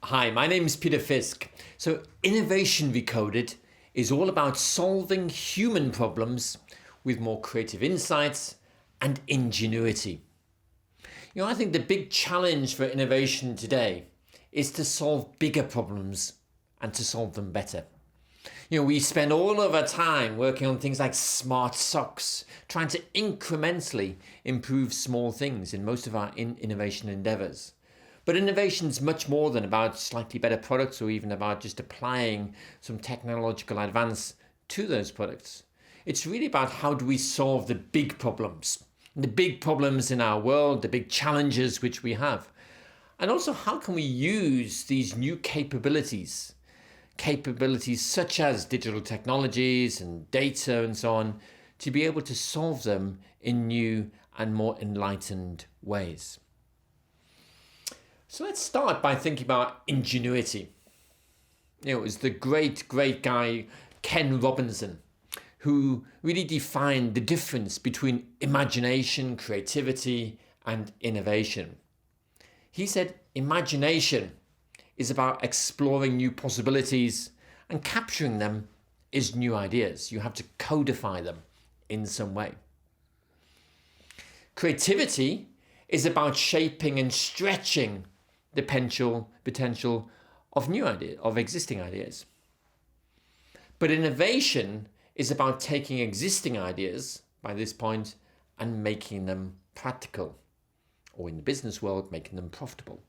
Hi, my name is Peter Fisk. So Innovation Recoded is all about solving human problems with more creative insights and ingenuity. I think the big challenge for innovation today is to solve bigger problems and to solve them better. We spend all of our time working on things like smart socks, trying to incrementally improve small things in most of our innovation endeavors. But innovation is much more than about slightly better products or even about just applying some technological advance to those products. It's really about how do we solve the big problems, the big problems in our world, the big challenges which we have. And also how can we use these new capabilities such as digital technologies and data and so on, to be able to solve them in new and more enlightened ways. So let's start by thinking about ingenuity. It was the great guy, Ken Robinson, who really defined the difference between imagination, creativity, and innovation. He said imagination is about exploring new possibilities, and capturing them is new ideas. You have to codify them in some way. Creativity is about shaping and stretching the potential of new ideas, of existing ideas. But innovation is about taking existing ideas by this point and making them practical, or in the business world, making them profitable.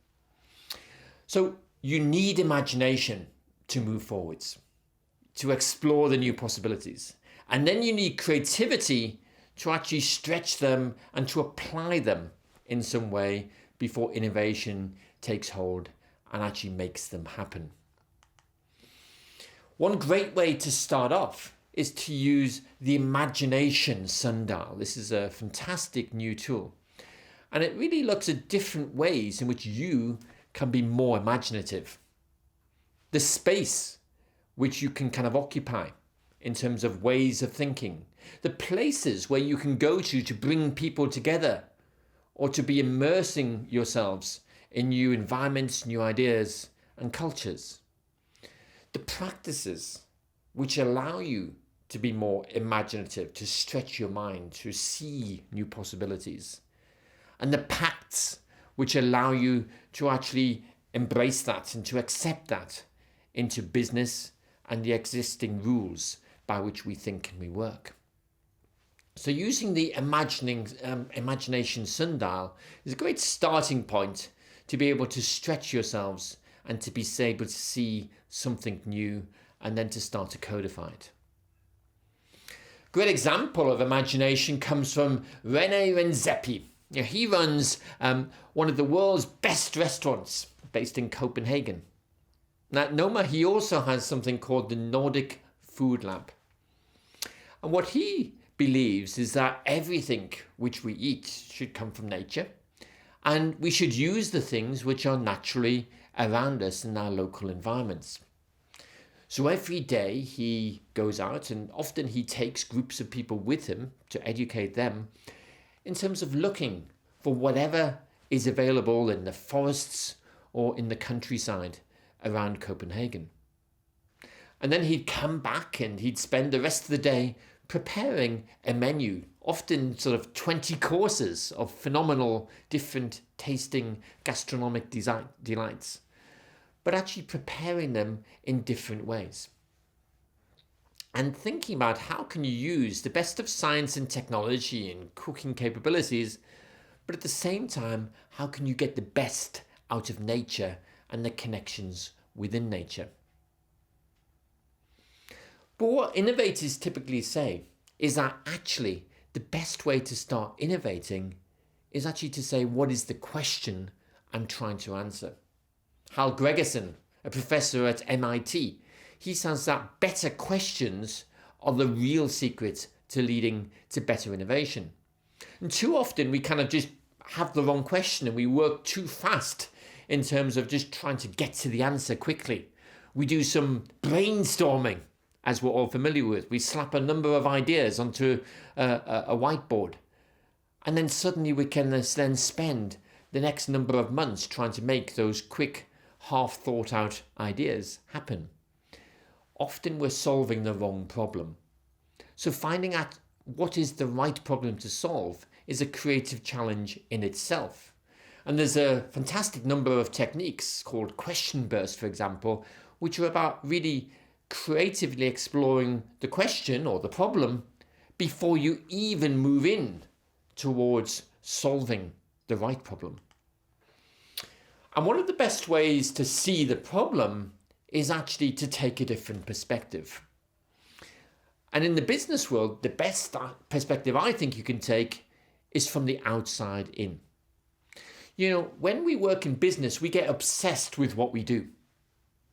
So you need imagination to move forwards, to explore the new possibilities. And then you need creativity to actually stretch them and to apply them in some way before innovation takes hold and actually makes them happen. One great way to start off is to use the imagination sundial. This is a fantastic new tool. And it really looks at different ways in which you can be more imaginative. The space which you can kind of occupy in terms of ways of thinking. The places where you can go to bring people together or to be immersing yourselves in new environments, new ideas and cultures. The practices which allow you to be more imaginative, to stretch your mind, to see new possibilities. And the pacts which allow you to actually embrace that and to accept that into business and the existing rules by which we think and we work. So using the imagination sundial is a great starting point to be able to stretch yourselves and to be able to see something new and then to start to codify it. Great example of imagination comes from René Redzepi. He runs one of the world's best restaurants based in Copenhagen. Now, at Noma, he also has something called the Nordic Food Lab. And what he believes is that everything which we eat should come from nature, and we should use the things which are naturally around us in our local environments. So every day he goes out, and often he takes groups of people with him to educate them in terms of looking for whatever is available in the forests or in the countryside around Copenhagen. And then he'd come back and he'd spend the rest of the day preparing a menu, often sort of 20 courses of phenomenal, different tasting gastronomic delights, but actually preparing them in different ways. And thinking about how can you use the best of science and technology and cooking capabilities, but at the same time, how can you get the best out of nature and the connections within nature? But what innovators typically say is that actually the best way to start innovating is actually to say, what is the question I'm trying to answer? Hal Gregersen, a professor at MIT, he says that better questions are the real secret to leading to better innovation. And too often we kind of just have the wrong question and we work too fast in terms of just trying to get to the answer quickly. We do some brainstorming, as we're all familiar with. We slap a number of ideas onto a whiteboard. And then suddenly we can then spend the next number of months trying to make those quick half thought out ideas happen. Often we're solving the wrong problem. So finding out what is the right problem to solve is a creative challenge in itself. And there's a fantastic number of techniques called question bursts, for example, which are about really creatively exploring the question or the problem before you even move in towards solving the right problem. And one of the best ways to see the problem is actually to take a different perspective. And in the business world, the best perspective I think you can take is from the outside in. You know, when we work in business, we get obsessed with what we do.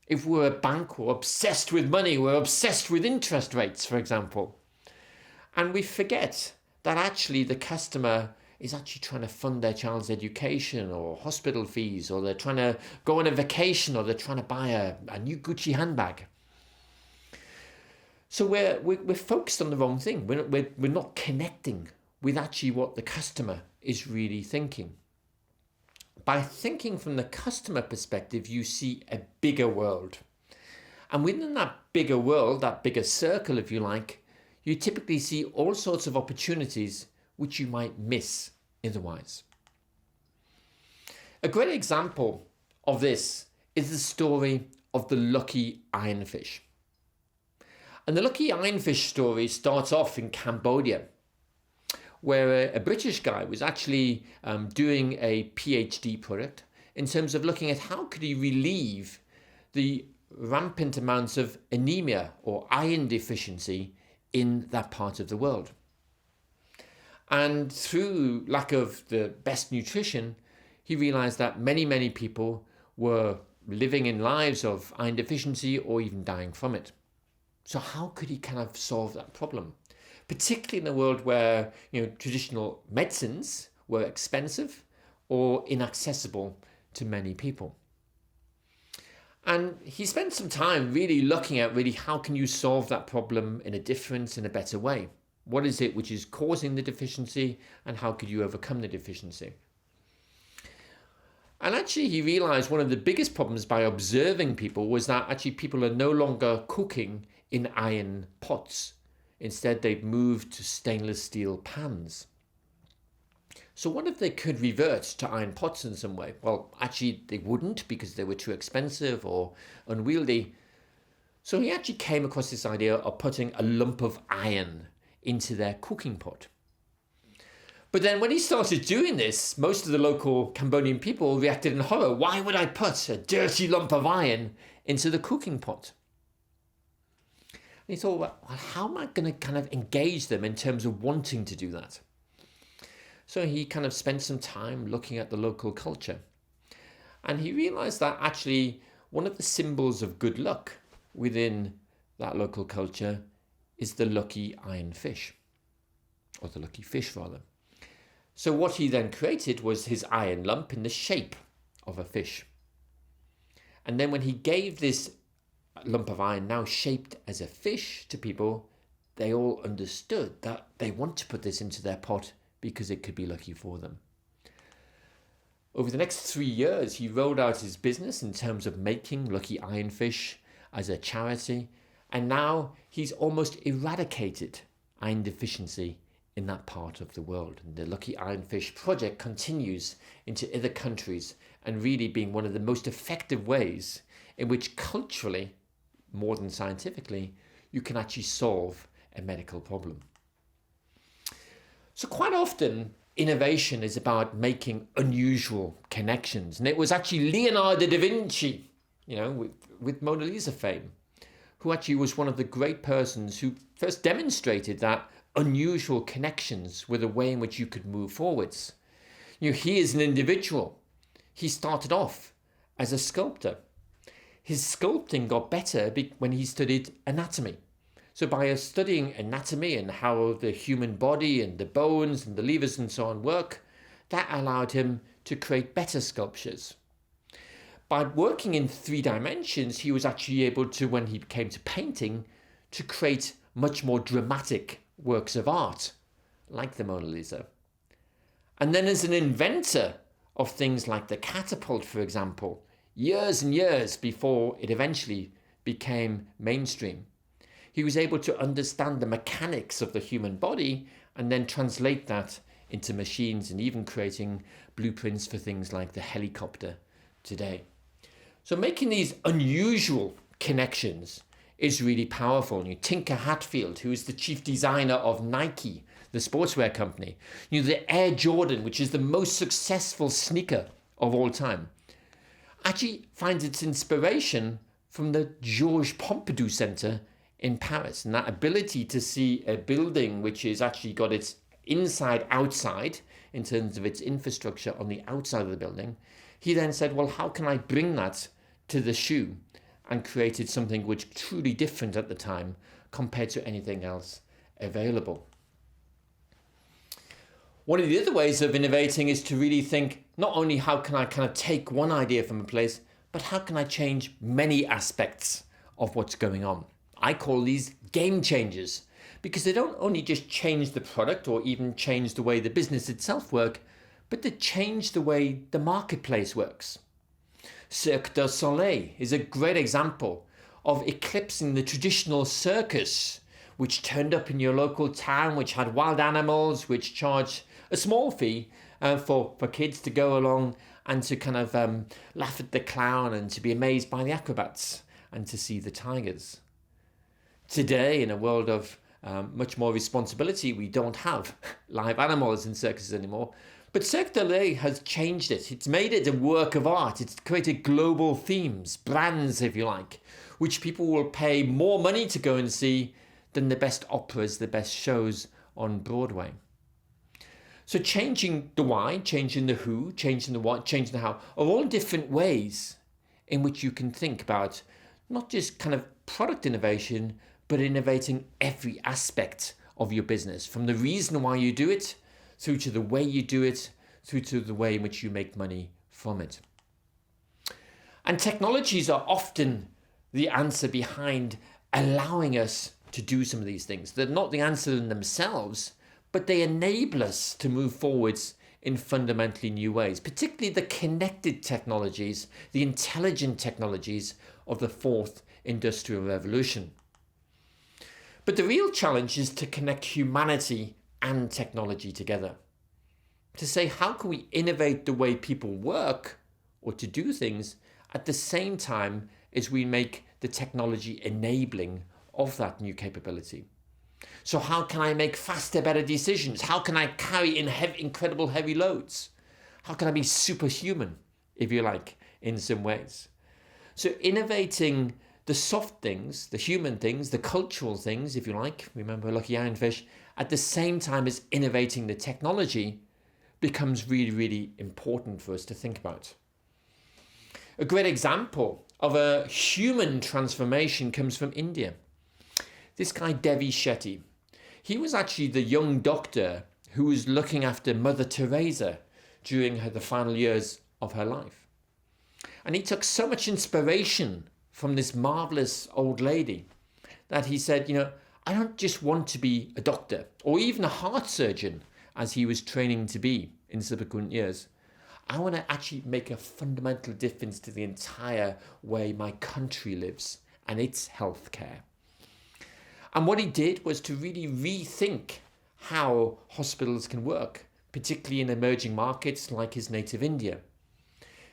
If we're a bank, we're obsessed with money, we're obsessed with interest rates, for example. And we forget that actually the customer is actually trying to fund their child's education or hospital fees, or they're trying to go on a vacation, or they're trying to buy a new Gucci handbag. So we're focused on the wrong thing. We're not connecting with actually what the customer is really thinking. By thinking from the customer perspective, you see a bigger world. And within that bigger world, that bigger circle, if you like, you typically see all sorts of opportunities which you might miss otherwise. A great example of this is the story of the lucky ironfish. And the lucky ironfish story starts off in Cambodia, where a British guy was actually doing a PhD project in terms of looking at how could he relieve the rampant amounts of anemia or iron deficiency in that part of the world. And through lack of the best nutrition, he realized that many people were living in lives of iron deficiency or even dying from it. So how could he kind of solve that problem? Particularly in a world where, traditional medicines were expensive or inaccessible to many people. And he spent some time really looking at how can you solve that problem in a better way? What is it which is causing the deficiency, and how could you overcome the deficiency? And actually he realized one of the biggest problems by observing people was that actually people are no longer cooking in iron pots. Instead, they've moved to stainless steel pans. So what if they could revert to iron pots in some way? Well, actually they wouldn't, because they were too expensive or unwieldy. So he actually came across this idea of putting a lump of iron into their cooking pot. But then when he started doing this, most of the local Cambodian people reacted in horror. Why would I put a dirty lump of iron into the cooking pot? And he thought, well, how am I going to kind of engage them in terms of wanting to do that? So he kind of spent some time looking at the local culture. And he realized that actually one of the symbols of good luck within that local culture is the lucky iron fish, or the lucky fish rather. So what he then created was his iron lump in the shape of a fish. And then when he gave this lump of iron, now shaped as a fish, to people, they all understood that they want to put this into their pot because it could be lucky for them. Over the next 3 years, he rolled out his business in terms of making lucky ironfish as a charity, and now he's almost eradicated iron deficiency in that part of the world. And the Lucky Ironfish project continues into other countries, and really being one of the most effective ways in which culturally, more than scientifically, you can actually solve a medical problem. So quite often, innovation is about making unusual connections. And it was actually Leonardo da Vinci, with Mona Lisa fame, who actually was one of the great persons who first demonstrated that unusual connections were the way in which you could move forwards. He is an individual. He started off as a sculptor. His sculpting got better when he studied anatomy. So by studying anatomy and how the human body and the bones and the levers and so on work, that allowed him to create better sculptures. By working in 3 dimensions, he was actually able to, when he came to painting, to create much more dramatic works of art, like the Mona Lisa. And then as an inventor of things like the catapult, for example, years and years before it eventually became mainstream. He was able to understand the mechanics of the human body and then translate that into machines, and even creating blueprints for things like the helicopter today. So making these unusual connections is really powerful. Tinker Hatfield, who is the chief designer of Nike, the sportswear company, the Air Jordan, which is the most successful sneaker of all time, actually finds its inspiration from the Georges Pompidou Center in Paris. And that ability to see a building which has actually got its inside outside in terms of its infrastructure on the outside of the building, he then said, well, how can I bring that to the shoe? And created something which was truly different at the time compared to anything else available. One of the other ways of innovating is to really think not only how can I kind of take one idea from a place, but how can I change many aspects of what's going on? I call these game changers, because they don't only just change the product or even change the way the business itself works, but they change the way the marketplace works. Cirque du Soleil is a great example of eclipsing the traditional circus, which turned up in your local town, which had wild animals, which charged a small fee for kids to go along and to kind of laugh at the clown and to be amazed by the acrobats and to see the tigers. Today, in a world of much more responsibility, we don't have live animals in circuses anymore. But Cirque du Soleil has changed it. It's made it a work of art. It's created global themes, brands, if you like, which people will pay more money to go and see than the best operas, the best shows on Broadway. So changing the why, changing the who, changing the what, changing the how, are all different ways in which you can think about not just kind of product innovation, but innovating every aspect of your business, from the reason why you do it, through to the way you do it, through to the way in which you make money from it. And technologies are often the answer behind allowing us to do some of these things. They're not the answer in themselves, but they enable us to move forwards in fundamentally new ways, particularly the connected technologies, the intelligent technologies of the fourth industrial revolution. But the real challenge is to connect humanity and technology together. To say, how can we innovate the way people work or to do things at the same time as we make the technology enabling of that new capability? So how can I make faster, better decisions? How can I carry in incredible heavy loads? How can I be superhuman, if you like, in some ways? So innovating the soft things, the human things, the cultural things, if you like, remember Lucky Ironfish, at the same time as innovating the technology becomes really, really important for us to think about. A great example of a human transformation comes from India. This guy, Devi Shetty, he was actually the young doctor who was looking after Mother Teresa during the final years of her life. And he took so much inspiration from this marvelous old lady that he said, I don't just want to be a doctor or even a heart surgeon, as he was training to be in subsequent years. I want to actually make a fundamental difference to the entire way my country lives and its healthcare. And what he did was to really rethink how hospitals can work, particularly in emerging markets like his native India.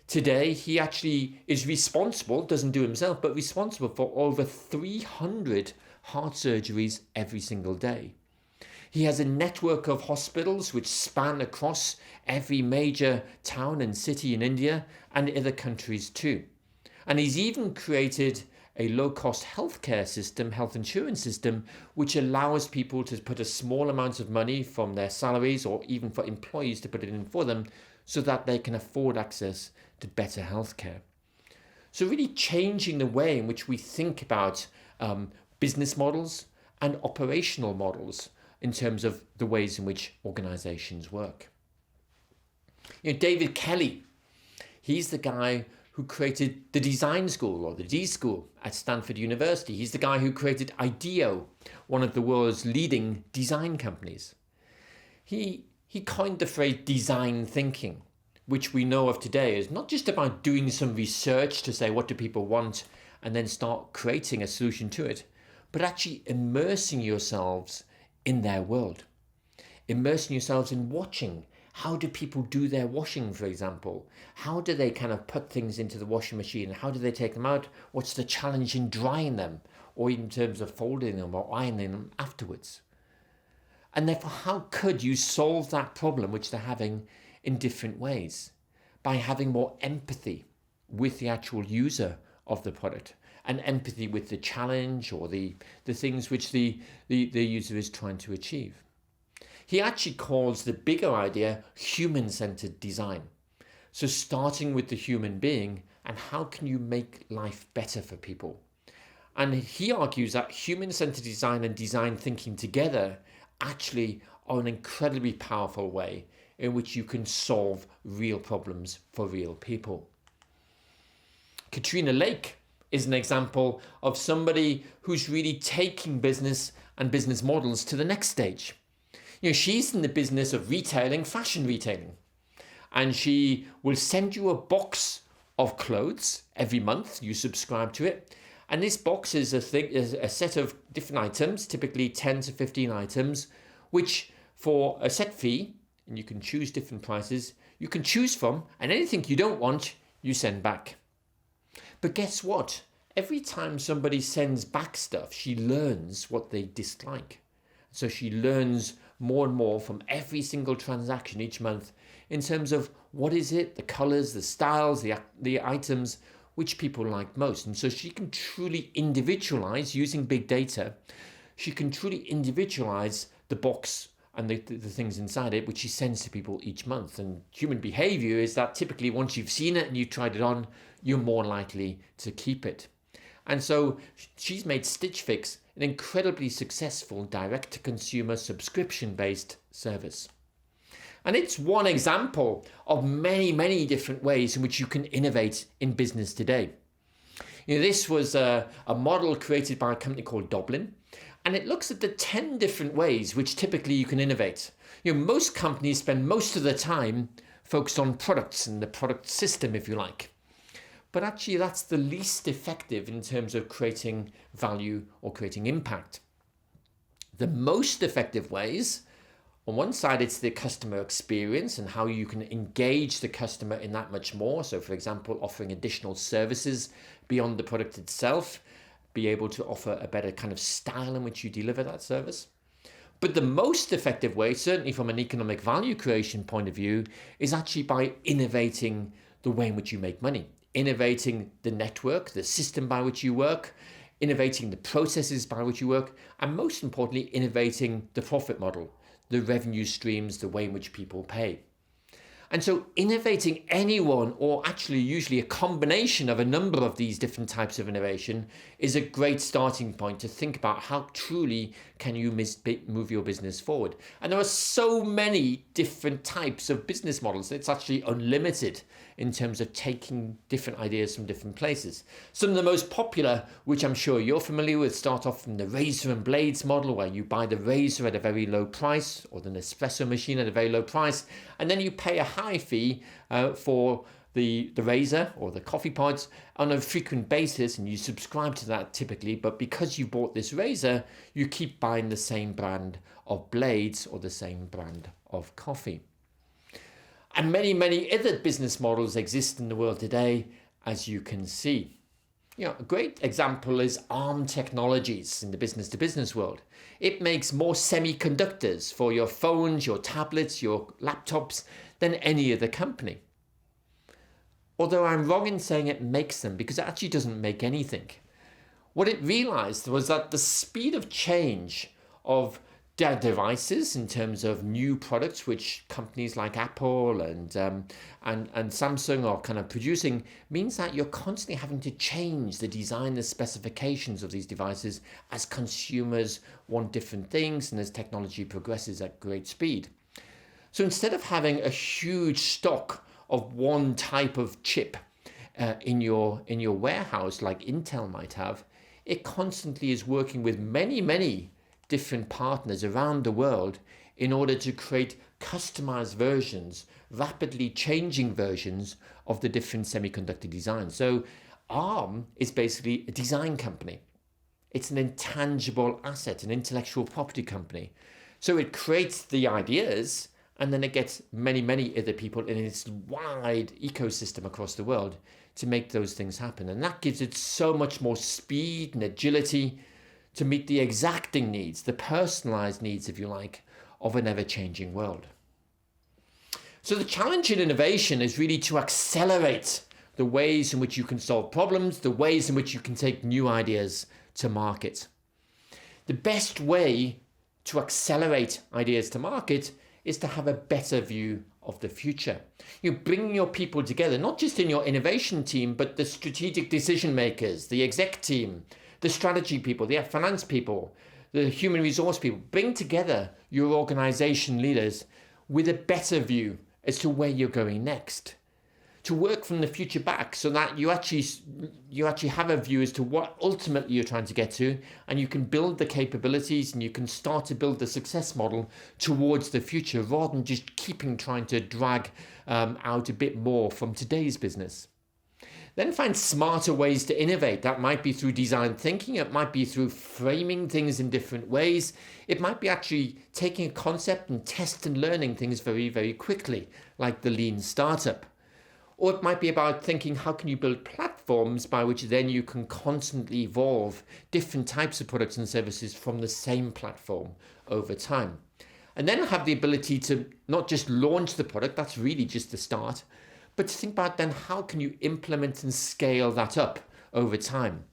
Today, he actually is responsible, doesn't do himself, but responsible for over 300 heart surgeries every single day. He has a network of hospitals which span across every major town and city in India and other countries too. And he's even created a low-cost healthcare system, health insurance system, which allows people to put a small amount of money from their salaries or even for employees to put it in for them so that they can afford access to better healthcare. So really changing the way in which we think about business models and operational models in terms of the ways in which organizations work. David Kelly, he's the guy who created the design school, or the D school, at Stanford University. He's the guy who created IDEO, one of the world's leading design companies. He coined the phrase design thinking, which we know of today is not just about doing some research to say what do people want and then start creating a solution to it, but actually immersing yourselves in their world. Immersing yourselves in watching. How do people do their washing, for example? How do they kind of put things into the washing machine? How do they take them out? What's the challenge in drying them, or in terms of folding them or ironing them afterwards? And therefore, how could you solve that problem which they're having in different ways? By having more empathy with the actual user of the product, and empathy with the challenge or the things which the user is trying to achieve. He actually calls the bigger idea human-centered design. So starting with the human being and how can you make life better for people? And he argues that human-centered design and design thinking together actually are an incredibly powerful way in which you can solve real problems for real people. Katrina Lake is an example of somebody who's really taking business and business models to the next stage. She's in the business of retailing, fashion retailing, and she will send you a box of clothes every month. You subscribe to it, and this box is a set of different items, typically 10 to 15 items, which for a set fee, and you can choose different prices, you can choose from, and anything you don't want, you send back. But guess what? Every time somebody sends back stuff, she learns what they dislike. So she learns more and more from every single transaction each month in terms of what is it, the colors, the styles, the items which people like most. And so she can truly individualize using big data. She can truly individualize the box and the things inside it, which she sends to people each month. And human behavior is that typically once you've seen it and you've tried it on, you're more likely to keep it. And so she's made Stitch Fix an incredibly successful direct-to-consumer subscription-based service. And it's one example of many, many different ways in which you can innovate in business today. This was a model created by a company called Dublin, and it looks at the 10 different ways which typically you can innovate. Most companies spend most of their time focused on products and the product system, if you like. But actually, that's the least effective in terms of creating value or creating impact. The most effective ways, on one side, it's the customer experience and how you can engage the customer in that much more. So, for example, offering additional services beyond the product itself, be able to offer a better kind of style in which you deliver that service. But the most effective way, certainly from an economic value creation point of view, is actually by innovating the way in which you make money. Innovating the network, the system by which you work, innovating the processes by which you work, and most importantly, innovating the profit model, the revenue streams, the way in which people pay. And so innovating any one, or actually usually a combination of a number of these different types of innovation, is a great starting point to think about how truly can you move your business forward. And there are so many different types of business models. It's actually unlimited in terms of taking different ideas from different places. Some of the most popular, which I'm sure you're familiar with, start off from the razor and blades model, where you buy the razor at a very low price, or the Nespresso machine at a very low price, and then you pay a high fee for the razor or the coffee pods on a frequent basis, and you subscribe to that typically, but because you bought this razor, you keep buying the same brand of blades or the same brand of coffee. And many, many other business models exist in the world today, as you can see. A great example is ARM Technologies in the business-to-business world. It makes more semiconductors for your phones, your tablets, your laptops than any other company. Although I'm wrong in saying it makes them, because it actually doesn't make anything. What it realized was that the speed of change of their devices in terms of new products, which companies like Apple and Samsung are kind of producing, means that you're constantly having to change the design, the specifications of these devices as consumers want different things and as technology progresses at great speed. So instead of having a huge stock of one type of chip in your warehouse like Intel might have, it constantly is working with many, many different partners around the world in order to create customized versions, rapidly changing versions of the different semiconductor designs. So ARM is basically a design company. It's an intangible asset, an intellectual property company. So it creates the ideas, and then it gets many, many other people in its wide ecosystem across the world to make those things happen. And that gives it so much more speed and agility to meet the exacting needs, the personalized needs, if you like, of an ever-changing world. So the challenge in innovation is really to accelerate the ways in which you can solve problems, the ways in which you can take new ideas to market. The best way to accelerate ideas to market is to have a better view of the future. You bring your people together, not just in your innovation team, but the strategic decision makers, the exec team, the strategy people, the finance people, the human resource people. Bring together your organization leaders with a better view as to where you're going next. To work from the future back so that you actually have a view as to what ultimately you're trying to get to, and you can build the capabilities and you can start to build the success model towards the future rather than just trying to drag out a bit more from today's business. Then find smarter ways to innovate. That might be through design thinking. It might be through framing things in different ways. It might be actually taking a concept and test and learning things very, very quickly, like the lean startup. Or it might be about thinking, how can you build platforms by which then you can constantly evolve different types of products and services from the same platform over time. And then have the ability to not just launch the product, that's really just the start, but to think about then how can you implement and scale that up over time.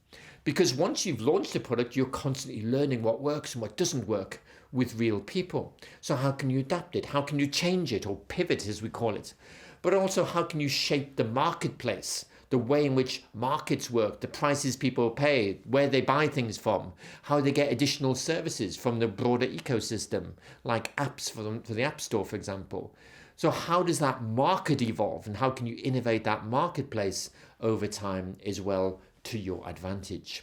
Because once you've launched a product, you're constantly learning what works and what doesn't work with real people. So how can you adapt it? How can you change it, or pivot as we call it? But also, how can you shape the marketplace, the way in which markets work, the prices people pay, where they buy things from, how they get additional services from the broader ecosystem, like apps for the App Store, for example. So how does that market evolve, and how can you innovate that marketplace over time as well to your advantage?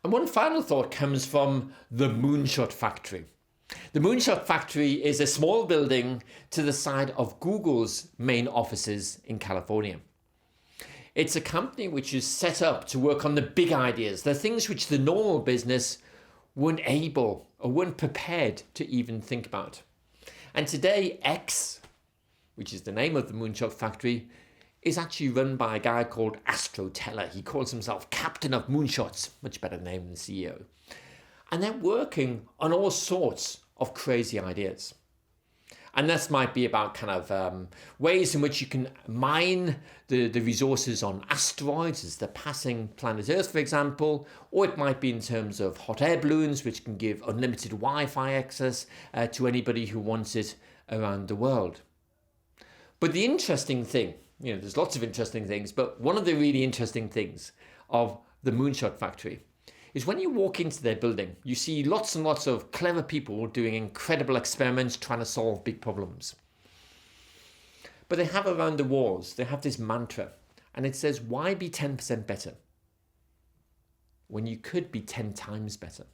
And one final thought comes from the Moonshot Factory. The Moonshot Factory is a small building to the side of Google's main offices in California. It's a company which is set up to work on the big ideas, the things which the normal business weren't able or weren't prepared to even think about. And today, X, which is the name of the Moonshot Factory, is actually run by a guy called Astro Teller. He calls himself Captain of Moonshots, much better name than the CEO. And they're working on all sorts of crazy ideas. And this might be about ways in which you can mine the resources on asteroids as they're passing planet Earth, for example, or it might be in terms of hot air balloons, which can give unlimited Wi-Fi access to anybody who wants it around the world. But the interesting thing, there's lots of interesting things, but one of the really interesting things of the Moonshot Factory is when you walk into their building, you see lots and lots of clever people doing incredible experiments trying to solve big problems. But they have around the walls, they have this mantra, and it says, why be 10% better when you could be 10 times better?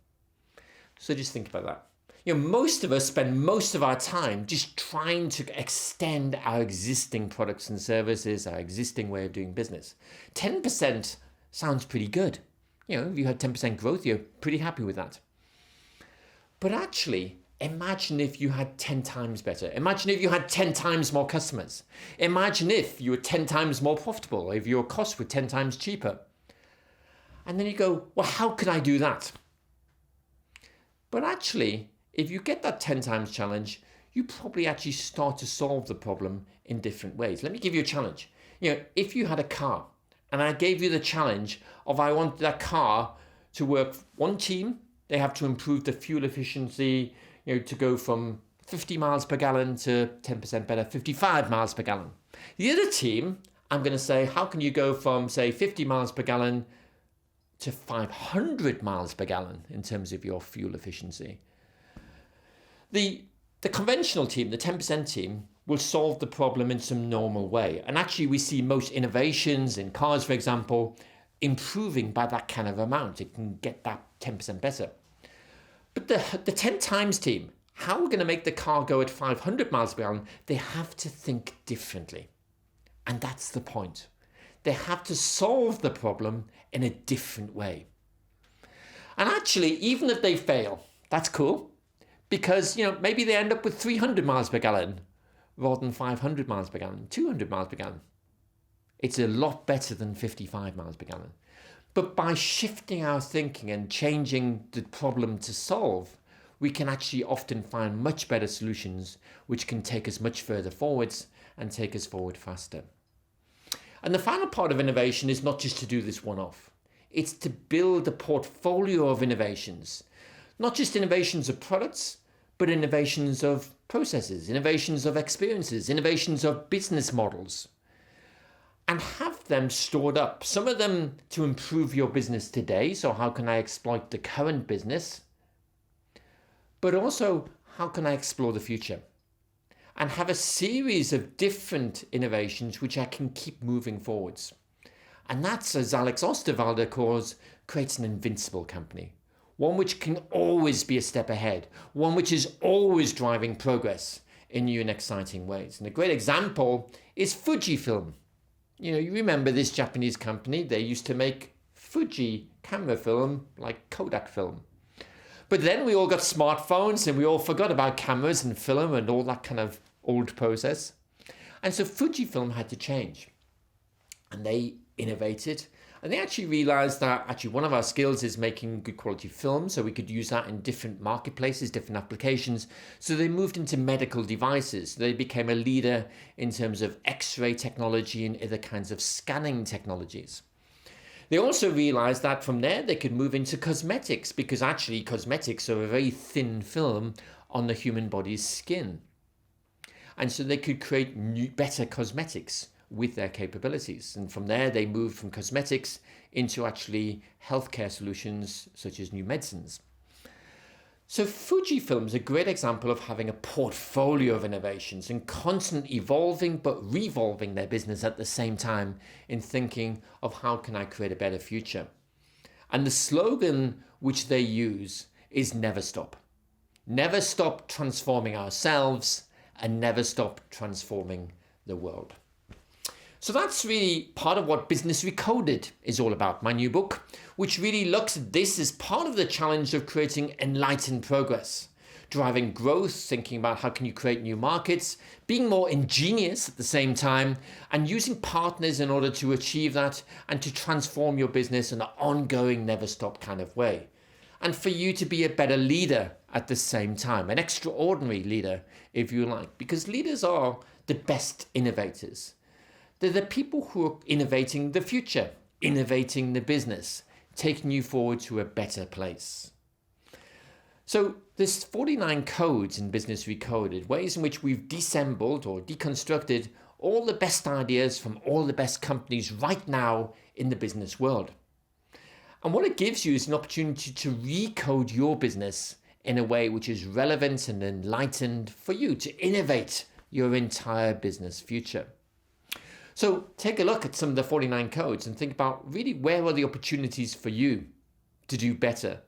So just think about that. Most of us spend most of our time just trying to extend our existing products and services, our existing way of doing business. 10% sounds pretty good. If you had 10% growth, you're pretty happy with that. But actually, imagine if you had 10 times better. Imagine if you had 10 times more customers. Imagine if you were 10 times more profitable, if your costs were 10 times cheaper. And then you go, well, how can I do that? But actually, if you get that 10 times challenge, you probably actually start to solve the problem in different ways. Let me give you a challenge. If you had a car, and I gave you the challenge of I want that car to work one team, they have to improve the fuel efficiency, to go from 50 miles per gallon to 10% better, 55 miles per gallon. The other team, I'm going to say, how can you go from, say, 50 miles per gallon to 500 miles per gallon in terms of your fuel efficiency? The conventional team, the 10% team, will solve the problem in some normal way. And actually, we see most innovations in cars, for example, improving by that kind of amount. It can get that 10% better. But the 10 times team how we're going to make the car go at 500 miles per gallon, they have to think differently. And that's the point. They have to solve the problem in a different way. And actually, even if they fail, that's cool. Because, maybe they end up with 300 miles per gallon rather than 500 miles per gallon, 200 miles per gallon. It's a lot better than 55 miles per gallon. But by shifting our thinking and changing the problem to solve, we can actually often find much better solutions which can take us much further forwards and take us forward faster. And the final part of innovation is not just to do this one-off. It's to build a portfolio of innovations, not just innovations of products, but innovations of processes, innovations of experiences, innovations of business models, and have them stored up. Some of them to improve your business today. So how can I exploit the current business? But also, how can I explore the future? And have a series of different innovations which I can keep moving forwards. And that's, as Alex Osterwalder calls, creates an invincible company. One which can always be a step ahead. One which is always driving progress in new and exciting ways. And a great example is Fujifilm. You remember this Japanese company, they used to make Fuji camera film like Kodak film. But then we all got smartphones and we all forgot about cameras and film and all that kind of old process. And so Fujifilm had to change. And they innovated. And they actually realized that one of our skills is making good quality film. So we could use that in different marketplaces, different applications. So they moved into medical devices. They became a leader in terms of X-ray technology and other kinds of scanning technologies. They also realized that from there they could move into cosmetics, because actually cosmetics are a very thin film on the human body's skin. And so they could create better cosmetics with their capabilities. And from there they moved from cosmetics into actually healthcare solutions such as new medicines. So Fujifilm is a great example of having a portfolio of innovations and constantly evolving but revolving their business at the same time in thinking of how can I create a better future. And the slogan which they use is never stop. Never stop transforming ourselves and never stop transforming the world. So that's really part of what Business Recoded is all about, my new book, which really looks at this as part of the challenge of creating enlightened progress, driving growth, thinking about how can you create new markets, being more ingenious at the same time, and using partners in order to achieve that and to transform your business in an ongoing, never stop kind of way. And for you to be a better leader at the same time, an extraordinary leader, if you like, because leaders are the best innovators. They're the people who are innovating the future, innovating the business, taking you forward to a better place. So there's 49 codes in Business Recoded, ways in which we've dissembled or deconstructed all the best ideas from all the best companies right now in the business world. And what it gives you is an opportunity to recode your business in a way which is relevant and enlightened for you to innovate your entire business future. So take a look at some of the 49 codes and think about really where are the opportunities for you to do better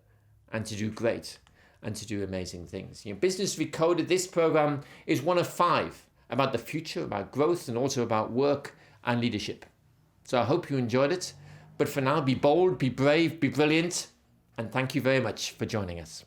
and to do great and to do amazing things. Business Recoded, this program is one of 5 about the future, about growth, and also about work and leadership. So I hope you enjoyed it. But for now, be bold, be brave, be brilliant. And thank you very much for joining us.